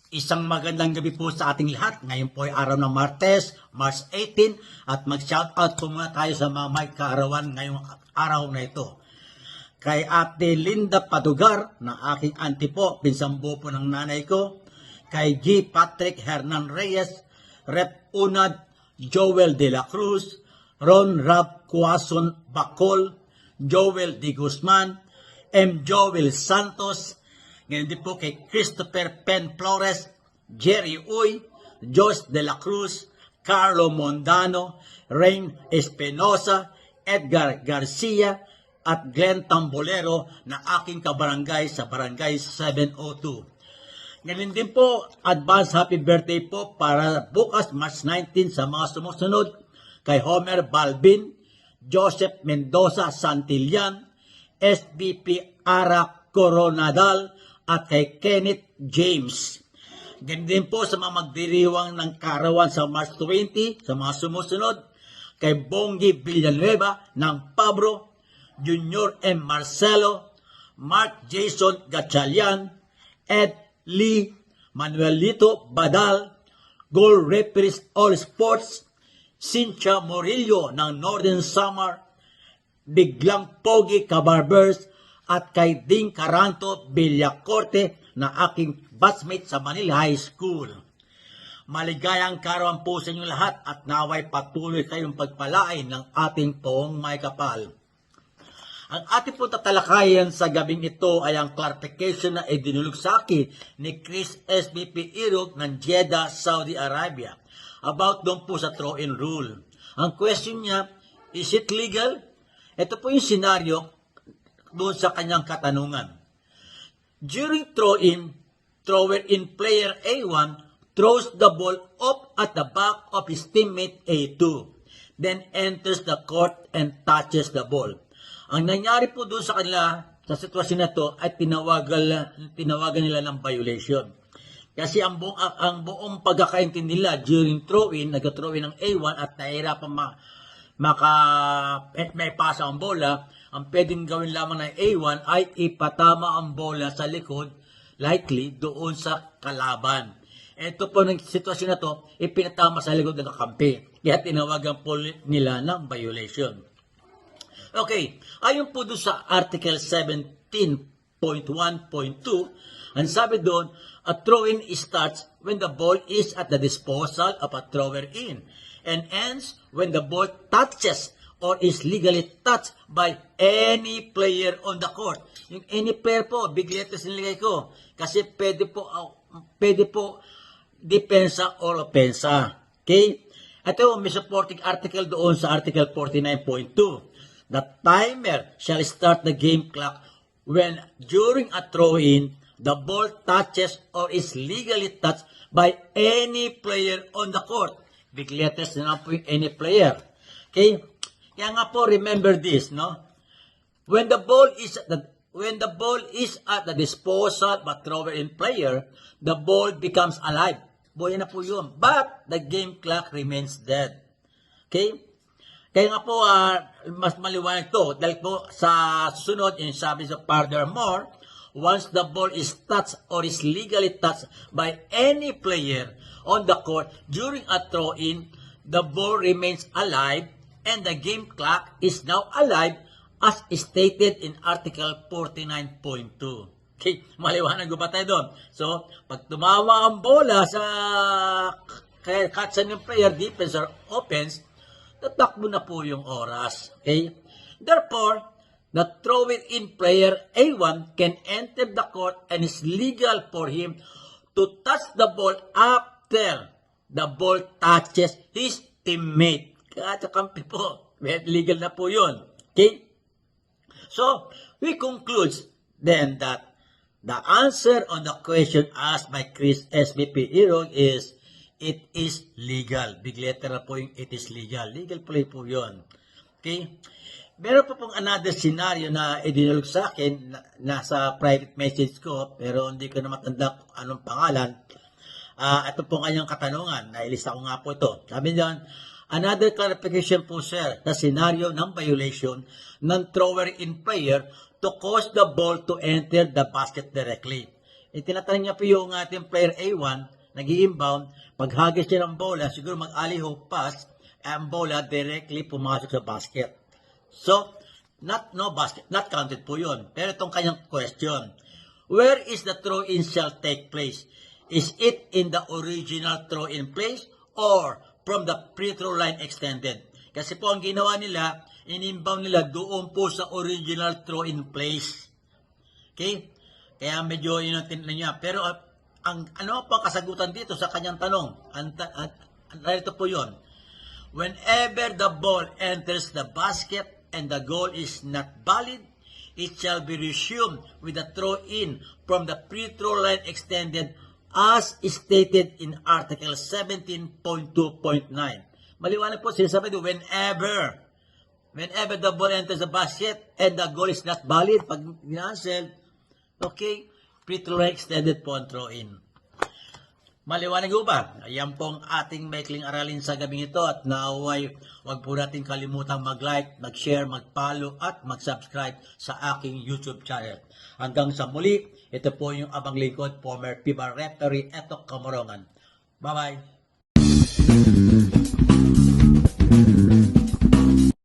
Isang magandang gabi po sa ating lahat. Ngayon po ay araw ng Martes, March 18 at mag-shoutout po muna tayo sa mga may kaarawan ngayong araw na ito. Kay Ate Linda Padugar, na aking auntie po, pinsang buo po ng nanay ko. Kay G. Patrick Hernan Reyes, Rep. Unad Joel de la Cruz, Ron Rab Cuason Bacol, Joel de Guzman, M. Joel Santos. Ngayon din po kay Christopher Pen Flores, Jerry Uy, Joyce de la Cruz, Carlo Mondano, Rain Espinosa, Edgar Garcia, at Glenn Tambolero na aking kabarangay sa Barangay 702. Ngayon din po, advance happy birthday po para bukas March 19 sa mga sumusunod kay Homer Balbin, Joseph Mendoza Santillan, SBP Ara Coronadal, at kay Kenneth James. Ganyan din po sa mga magdiriwang ng kaarawan sa March 20, sa mga sumusunod, kay Bongi Villanueva ng Pabro, Junior M. Marcelo, Mark Jason Gatchalian, Ed Lee, Manuelito Badal, Gold Referees All Sports, Cynthia Morillo ng Northern Samar, Biglang Pogi Cabarbers, at kay Ding Caranto Villacorte na aking batchmate sa Manila High School. Maligayang kaarawan po sa inyo lahat at naway patuloy kayong pagpalain ng ating poong may kapal. Ang ating po tatalakayan sa gabing ito ay ang clarification na idinulog sa akin ni Chris SBP Irog ng Jeddah, Saudi Arabia about doon po sa throw-in rule. Ang question niya, is it legal? Ito po yung senaryo doon sa kanyang katanungan. During throw-in, thrower-in player A1 throws the ball up at the back of his teammate A2, then enters the court and touches the ball. Ang nangyari po doon sa kanila, sa sitwasyon na to, ay tinawagan nila ng violation. Kasi ang buong pagkakaintindi nila during throw-in, nag-throw-in ng A1 at nahihirapan may pasa ang bola, ang pwedeng gawin lamang ng A1 ay ipatama ang bola sa likod, likely doon sa kalaban. Ito po ng sitwasyon na to, ipinatama sa likod ng kakampi. Kaya tinawagan po nila ng violation. Okay, ayon po doon sa Article 17.1.2, ang sabi doon, a throw-in starts when the ball is at the disposal of a thrower-in and ends when the ball touches or is legally touched by any player on the court. Yung any player po, big letters nilagay ko. Kasi pwede po depensa or opensa. Okay? Ito, may supporting article doon sa Article 49.2. The timer shall start the game clock when during a throw-in, the ball touches or is legally touched by any player on the court. Big letters na po yung any player. Okay? Kaya nga po, remember this, no? When the ball is at the disposal of a thrower-in player, the ball becomes alive. Buhay na po yun. But the game clock remains dead. Okay? Kaya nga po, mas maliwanag to. Dahil po sa sunod, yung sabi sa furthermore, once the ball is touched or is legally touched by any player on the court during a throw-in, the ball remains alive and the game clock is now alive as stated in Article 49.2. Okay, maliwanag ba tayo doon? So, pag tumawa ang bola sa katsan yung player, defense or offense, tatakbo na po yung oras. Okay? Therefore, the throw-in player A1 can enter the court and is legal for him to touch the ball after the ball touches his teammate. Kakampi po. Legal na po yun. Okay? So, we conclude then that the answer on the question asked by Chris SBP Irog is, it is legal. Big letter na po yung it is legal. Legal play po yun. Okay? Meron pa pong another scenario na idinulog sa akin, nasa private message ko, pero hindi ko na matanda kung anong pangalan. Ito pong kanyang katanungan. Nailista ko nga po ito. Sabi niyan, another clarification po sir, sa scenario ng violation ng thrower-in player to cause the ball to enter the basket directly. Itinatanong niya po yung ating player A1, nag-i-inbound, paghagis siya ng bola, siguro mag-alley-oop pass, ang bola directly pumasok sa basket. So, not counted po yun. Pero itong kanyang question, where is the throw-in shall take place? Is it in the original throw-in place or from the free throw line extended? Kasi po ang ginawa nila, in-inbound nila doon po sa original throw-in place. Okay? Kaya medyo yun ang tinignan niya. Pero ang ano pa kasagutan dito sa kanyang tanong? Narito po yun. Whenever the ball enters the basket and the goal is not valid, it shall be resumed with a throw-in from the free throw line extended as stated in Article 17.2.9. Maliwanag po, sinasabi doon, whenever the ball enters the basket and the goal is not valid, pag ginansel, okay, free throw line extended po ang throw-in. Maliwanag po ba? Ayan pong ating maikling aralin sa gabing ito at naway huwag po natin kalimutang mag-like, mag-share, mag-follow at mag-subscribe sa aking YouTube channel. Hanggang sa muli, ito po yung abang lingkod, former FIBA referee, Etok Kamorongan. Bye-bye!